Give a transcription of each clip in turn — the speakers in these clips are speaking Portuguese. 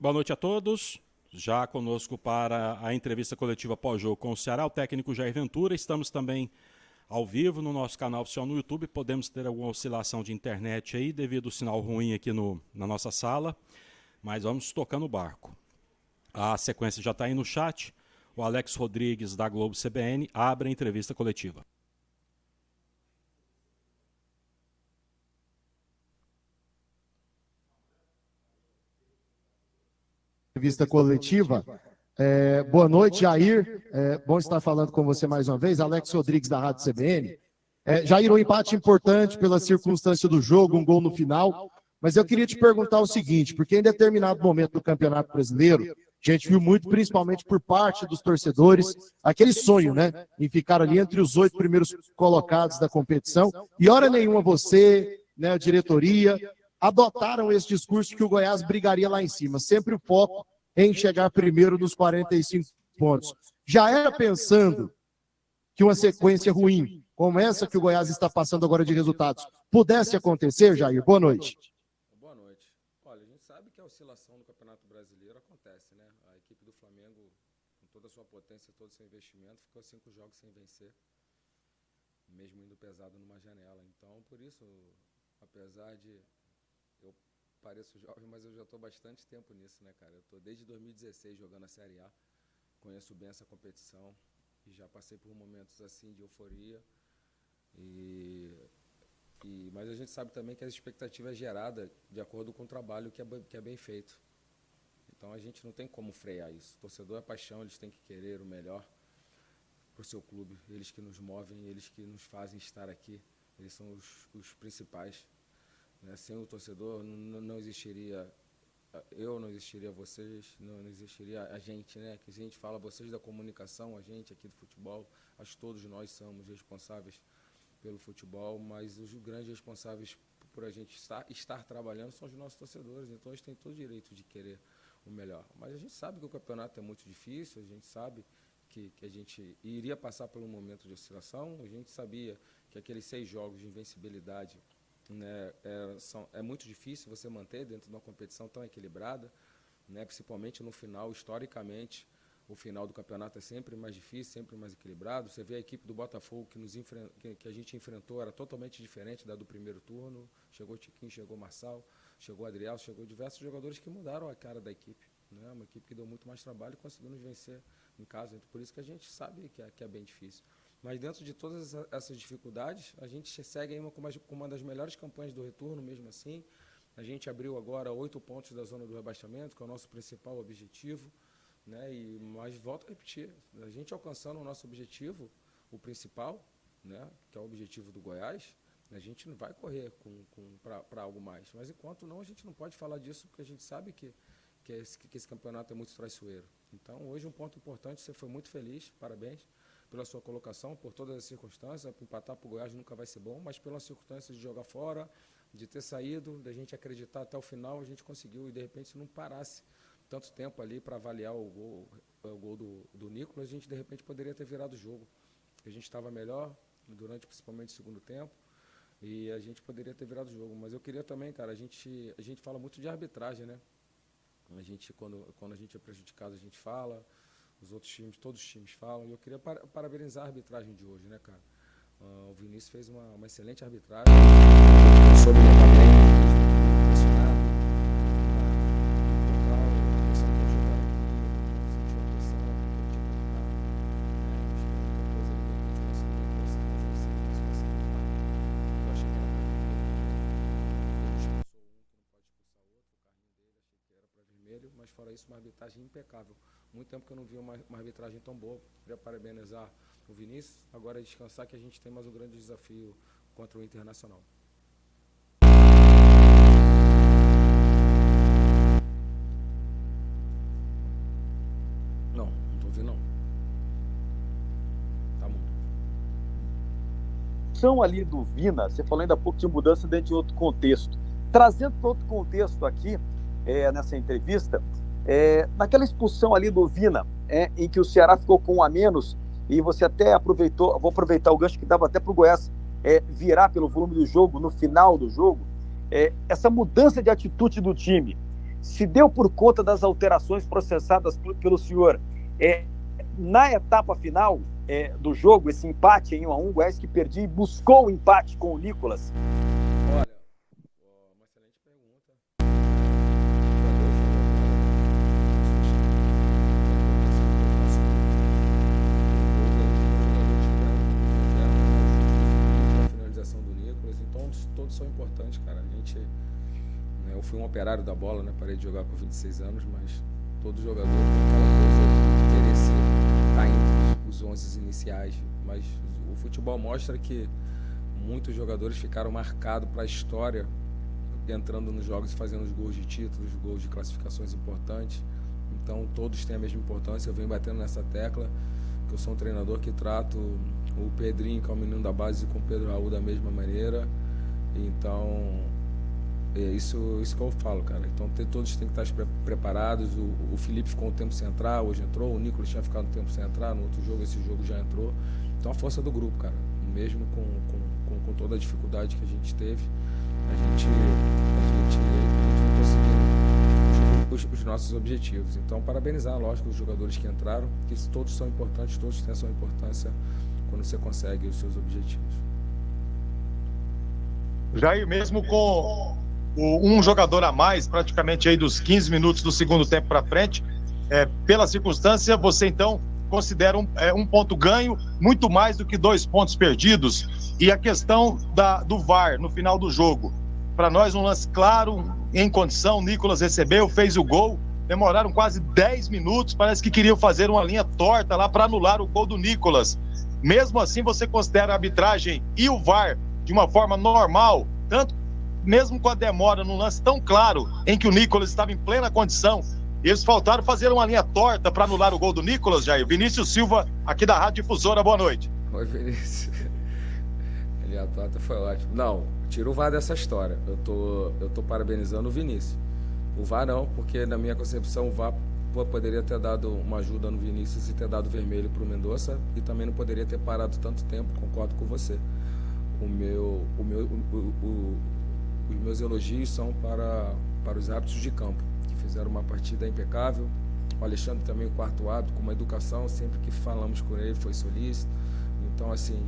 Boa noite a todos. Já conosco para a entrevista coletiva pós-jogo com o Ceará, o técnico Jair Ventura. Estamos também ao vivo no nosso canal oficial no YouTube. Podemos ter alguma oscilação de internet aí devido ao sinal ruim aqui na nossa sala, mas vamos tocando o barco. A sequência já está aí no chat. O Alex Rodrigues, da Globo CBN, abre a entrevista coletiva. Entrevista coletiva. Boa noite, Jair. Bom estar falando com você mais uma vez. Alex Rodrigues, da Rádio CBN. Jair, um empate importante pela circunstância do jogo, um gol no final. Mas eu queria te perguntar o seguinte, porque em determinado momento do Campeonato Brasileiro, a gente viu muito, principalmente por parte dos torcedores, aquele sonho, né, em ficar ali entre os 8 primeiros colocados da competição. E hora nenhuma você, né, a diretoria, adotaram esse discurso que o Goiás brigaria lá em cima. Sempre o foco em chegar primeiro nos 45 pontos. Já era pensando que uma sequência ruim, como essa que o Goiás está passando agora de resultados, pudesse acontecer, Jair? Boa noite. Boa noite. Olha, a gente sabe que a oscilação do Campeonato Brasileiro acontece, né? A equipe do Flamengo, com toda a sua potência, todo o seu investimento, ficou 5 jogos sem vencer, mesmo indo pesado numa janela. Então, por isso, apesar de eu pareço jovem, mas eu já estou bastante tempo nisso, né, cara? Eu estou desde 2016 jogando a Série A, conheço bem essa competição e já passei por momentos assim de euforia. Mas a gente sabe também que a expectativa é gerada de acordo com o trabalho que é bem feito. Então a gente não tem como frear isso. O torcedor é paixão, eles têm que querer o melhor para o seu clube. Eles que nos movem, eles que nos fazem estar aqui. Eles são os principais. Né? Sem o torcedor não existiria eu, não existiria vocês, não existiria a gente, né? Que a gente fala, vocês da comunicação, a gente aqui do futebol, acho que todos nós somos responsáveis pelo futebol, mas os grandes responsáveis por a gente estar trabalhando são os nossos torcedores, então eles têm todo o direito de querer o melhor. Mas a gente sabe que o campeonato é muito difícil, a gente sabe que a gente iria passar por um momento de oscilação, a gente sabia que aqueles 6 jogos de invencibilidade, né, é muito difícil você manter dentro de uma competição tão equilibrada, né, principalmente no final, historicamente. O final do campeonato é sempre mais difícil, sempre mais equilibrado. Você vê a equipe do Botafogo que a gente enfrentou, era totalmente diferente da do primeiro turno. Chegou Tiquinho, chegou Marçal, chegou Adriel, chegou diversos jogadores que mudaram a cara da equipe. Né? Uma equipe que deu muito mais trabalho e conseguiu nos vencer em casa. Por isso que a gente sabe que é bem difícil. Mas dentro de todas essas dificuldades, a gente segue aí com uma das melhores campanhas do retorno, mesmo assim. A gente abriu agora 8 pontos da zona do rebaixamento, que é o nosso principal objetivo. Né? Mas volto a repetir, a gente alcançando o nosso objetivo, o principal, né? Que é o objetivo do Goiás, a gente não vai correr para algo mais. Mas enquanto não, a gente não pode falar disso, porque a gente sabe que esse campeonato é muito traiçoeiro. Então, hoje um ponto importante, você foi muito feliz, parabéns pela sua colocação, por todas as circunstâncias. Empatar para o Goiás nunca vai ser bom, mas pelas circunstâncias de jogar fora, de ter saído, da gente acreditar até o final, a gente conseguiu, e de repente se não parasse tanto tempo ali para avaliar o gol do Nicolas, a gente de repente poderia ter virado o jogo. A gente estava melhor durante principalmente o segundo tempo e a gente poderia ter virado o jogo. Mas eu queria também, cara, a gente fala muito de arbitragem, né? A gente, quando a gente é prejudicado, a gente fala, os outros times, todos os times falam, e eu queria parabenizar a arbitragem de hoje, né, cara? O Vinícius fez uma excelente arbitragem, soube levar bem, impressionado. Mas fora isso, uma arbitragem impecável. Muito tempo que eu não vi uma arbitragem tão boa. Queria parabenizar o Vinícius. Agora é descansar, que a gente tem mais um grande desafio contra o Internacional. Não tô ouvindo não. Tá mudo. São ali do Vina, você falou ainda há pouco de mudança dentro de outro contexto. Trazendo para outro contexto aqui, nessa entrevista, naquela expulsão ali do Vina, em que o Ceará ficou com 1 a menos, e você até aproveitou, vou aproveitar o gancho que dava até para o Goiás virar pelo volume do jogo, no final do jogo, essa mudança de atitude do time, se deu por conta das alterações processadas pelo senhor na etapa final do jogo, esse empate em 1-1, o Goiás que perdia e buscou o empate com o Nicolas? Olha, uma excelente pergunta. A finalização do Nicolas, então todos são importantes, cara. Eu fui um operário da bola, né? Parei de jogar com 26 anos, mas todo jogador tem aquela coisa de querer estar entre os 11 iniciais. Mas o futebol mostra que muitos jogadores ficaram marcados para a história, entrando nos jogos e fazendo os gols de títulos, gols de classificações importantes. Então todos têm a mesma importância. Eu venho batendo nessa tecla, que eu sou um treinador que trato o Pedrinho, que é o menino da base, com o Pedro Raul da mesma maneira. Então é isso que eu falo, cara. Então todos têm que estar preparados. O Felipe ficou um tempo sem entrar, hoje entrou. O Nicolas tinha ficado um tempo sem entrar, no outro jogo, esse jogo já entrou. Então a força do grupo, cara. Mesmo com toda a dificuldade que a gente teve, a gente conseguiu os nossos objetivos. Então parabenizar, lógico, os jogadores que entraram, que todos são importantes, todos têm a sua importância quando você consegue os seus objetivos. Jair, mesmo com um jogador a mais, praticamente aí dos 15 minutos do segundo tempo para frente, pela circunstância, você então considera um ponto ganho, muito mais do que 2 pontos perdidos. E a questão do VAR no final do jogo, para nós um lance claro, em condição, o Nicolas recebeu, fez o gol, demoraram quase 10 minutos, parece que queriam fazer uma linha torta lá para anular o gol do Nicolas. Mesmo assim, você considera a arbitragem e o VAR de uma forma normal, tanto mesmo com a demora num lance tão claro, em que o Nicolas estava em plena condição, eles faltaram fazer uma linha torta para anular o gol do Nicolas, Jair? Vinícius Silva, aqui da Rádio Difusora, boa noite. Oi, Vinícius. A linha torta foi ótimo. Não, tira o VAR dessa história. Eu tô parabenizando o Vinícius. O VAR não, porque na minha concepção o VAR poderia ter dado uma ajuda no Vinícius e ter dado vermelho para o Mendonça, e também não poderia ter parado tanto tempo, concordo com você. Os meus elogios são para os árbitros de campo, que fizeram uma partida impecável. O Alexandre também, o quarto árbitro, com uma educação, sempre que falamos com ele foi solícito. Então, assim,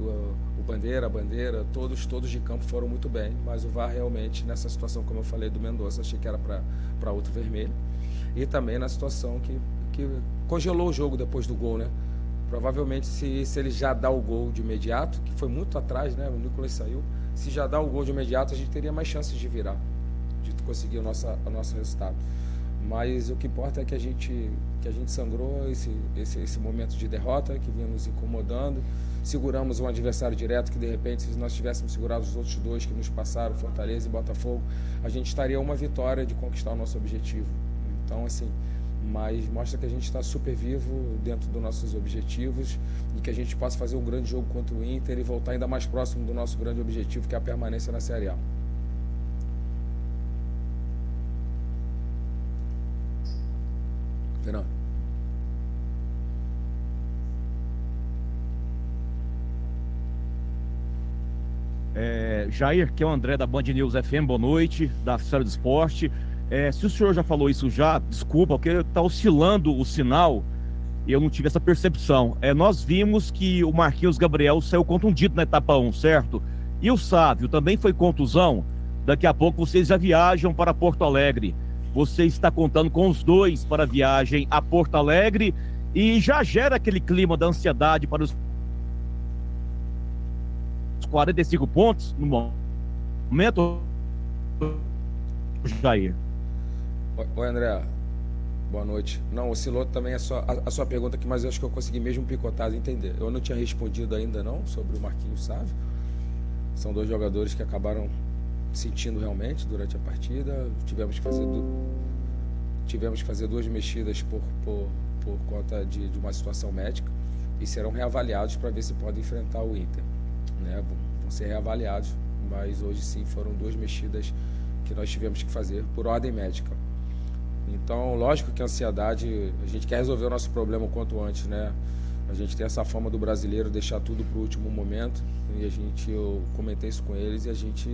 o Bandeira, a Bandeira, todos de campo foram muito bem, mas o VAR realmente, nessa situação, como eu falei, do Mendonça, achei que era para outro vermelho. E também na situação que congelou o jogo depois do gol, né? Provavelmente, se ele já dá o gol de imediato, que foi muito atrás, né? O Nicolas saiu. Se já dá o gol de imediato, a gente teria mais chances de virar, de conseguir o nosso resultado. Mas o que importa é que a gente sangrou esse momento de derrota que vinha nos incomodando. Seguramos um adversário direto que, de repente, se nós tivéssemos segurado os outros dois que nos passaram, Fortaleza e Botafogo, a gente estaria uma vitória de conquistar o nosso objetivo. Então, assim, mas mostra que a gente está super vivo dentro dos nossos objetivos e que a gente possa fazer um grande jogo contra o Inter e voltar ainda mais próximo do nosso grande objetivo, que é a permanência na Série A. Fernando. Jair, que é o André da Band News FM, boa noite, da Oficina do Esporte. Se o senhor já falou isso já, desculpa, porque está oscilando o sinal e eu não tive essa percepção. Nós vimos que o Marquinhos Gabriel saiu contundido na etapa 1, certo? E o Sávio também foi contusão. Daqui a pouco vocês já viajam para Porto Alegre. Você está contando com os dois para a viagem a Porto Alegre e já gera aquele clima da ansiedade para os 45 pontos no momento, Jair? Oi, André. Boa noite. Não, oscilou também a sua pergunta aqui, mas eu acho que eu consegui mesmo picotar e entender. Eu não tinha respondido ainda não sobre o Marquinhos Sávio. São dois jogadores que acabaram sentindo realmente durante a partida. Tivemos que fazer 2 mexidas por conta de uma situação médica e serão reavaliados para ver se podem enfrentar o Inter, né? Vão ser reavaliados, mas hoje sim foram 2 mexidas que nós tivemos que fazer por ordem médica. Então, lógico que a ansiedade, a gente quer resolver o nosso problema o quanto antes, né? A gente tem essa fama do brasileiro deixar tudo para o último momento e eu comentei isso com eles e a gente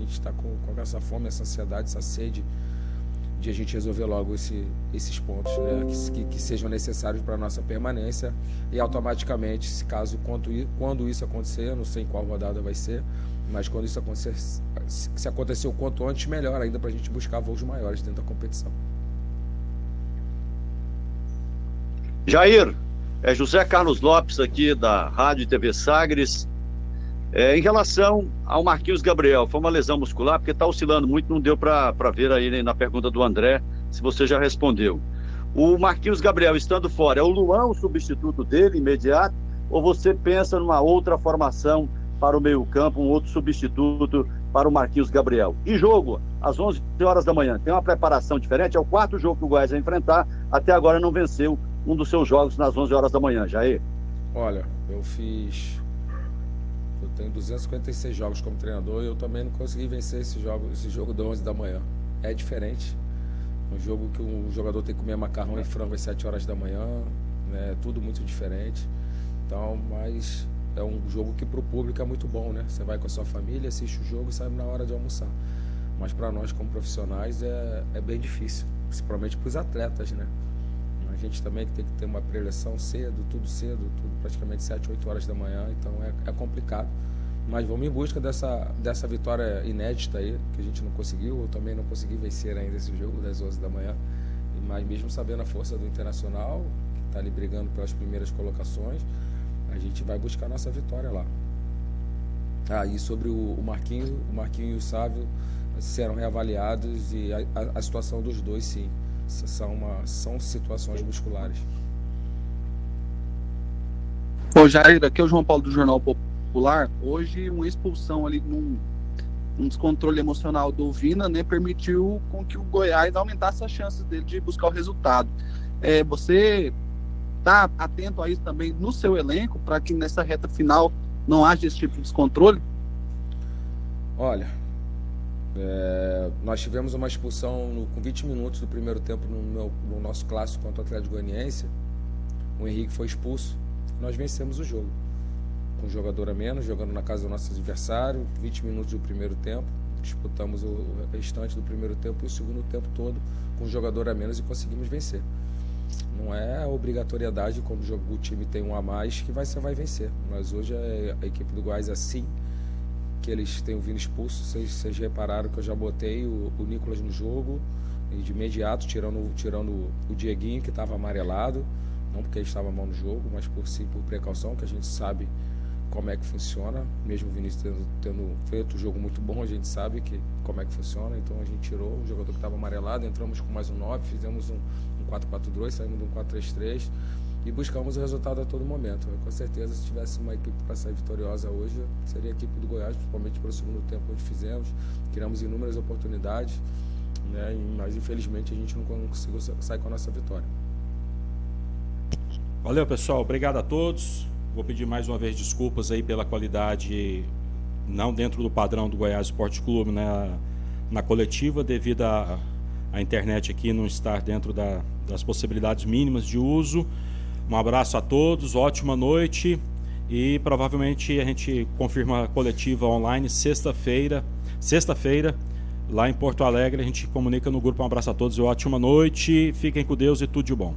está com essa fome, essa ansiedade, essa sede de a gente resolver logo esses pontos, né, que sejam necessários para a nossa permanência, e automaticamente, quando isso acontecer, eu não sei em qual rodada vai ser, mas quando isso acontecer, se acontecer o quanto antes, melhor ainda para a gente buscar voos maiores dentro da competição. Jair, é José Carlos Lopes aqui da Rádio e TV Sagres. Em relação ao Marquinhos Gabriel, foi uma lesão muscular, porque está oscilando muito, não deu para ver aí na pergunta do André, se você já respondeu. O Marquinhos Gabriel estando fora, é o Luan o substituto dele, imediato, ou você pensa numa outra formação para o meio-campo, um outro substituto para o Marquinhos Gabriel? E jogo, às 11 horas da manhã, tem uma preparação diferente? É o 4º jogo que o Goiás vai enfrentar, até agora não venceu um dos seus jogos nas 11 horas da manhã, Jair. Olha, eu tenho 256 jogos como treinador e eu também não consegui vencer esse jogo de 11 da manhã. É diferente. Um jogo que o jogador tem que comer macarrão e frango às 7 horas da manhã, né? É tudo muito diferente. Então, mas é um jogo que para o público é muito bom, né? Você vai com a sua família, assiste o jogo e sai na hora de almoçar. Mas para nós como profissionais é bem difícil, principalmente para os atletas, né? A gente também tem que ter uma preleção cedo, tudo praticamente 7, 8 horas da manhã, então é complicado. Mas vamos em busca dessa vitória inédita aí, que a gente não conseguiu, eu também não consegui vencer ainda esse jogo das 11 da manhã. Mas mesmo sabendo a força do Internacional, que está ali brigando pelas primeiras colocações, a gente vai buscar a nossa vitória lá. E sobre o Marquinho e o Sávio serão reavaliados e a situação dos dois, sim. São situações musculares. Ô Jair, aqui é o João Paulo do Jornal Popular. Hoje uma expulsão ali num descontrole emocional do Vina, né, permitiu com que o Goiás aumentasse as chances dele de buscar o resultado. Você está atento a isso também no seu elenco, para que nessa reta final não haja esse tipo de descontrole? Olha, nós tivemos uma expulsão com 20 minutos do primeiro tempo no nosso clássico contra o Atlético Goianiense. O Henrique foi expulso. Nós vencemos o jogo com um jogador a menos, jogando na casa do nosso adversário, 20 minutos do primeiro tempo. Disputamos o restante do primeiro tempo e o segundo tempo todo com um jogador a menos e conseguimos vencer. Não é a obrigatoriedade, quando o time tem um a mais, que você vai vencer. Mas hoje a equipe do Goiás é assim, que eles têm o Vina expulso. Vocês repararam que eu já botei o Nicolas no jogo, e de imediato, tirando o Dieguinho, que estava amarelado, não porque ele estava mal no jogo, mas por precaução, que a gente sabe como é que funciona. Mesmo o Vinícius tendo feito um jogo muito bom, a gente sabe como é que funciona. Então a gente tirou o jogador que estava amarelado, entramos com mais um 9, fizemos um 4-4-2, saímos de um 4-3-3 e buscamos o resultado a todo momento. Com certeza, se tivesse uma equipe para sair vitoriosa hoje, seria a equipe do Goiás, principalmente pelo segundo tempo que fizemos. Criamos inúmeras oportunidades, né? Mas infelizmente a gente não conseguiu sair com a nossa vitória. Valeu, pessoal. Obrigado a todos. Vou pedir mais uma vez desculpas aí pela qualidade não dentro do padrão do Goiás Esporte Clube, né, na coletiva, devido à internet aqui não estar dentro das possibilidades mínimas de uso. Um abraço a todos, ótima noite e provavelmente a gente confirma a coletiva online sexta-feira, lá em Porto Alegre. A gente comunica no grupo. Um abraço a todos e ótima noite. Fiquem com Deus e tudo de bom.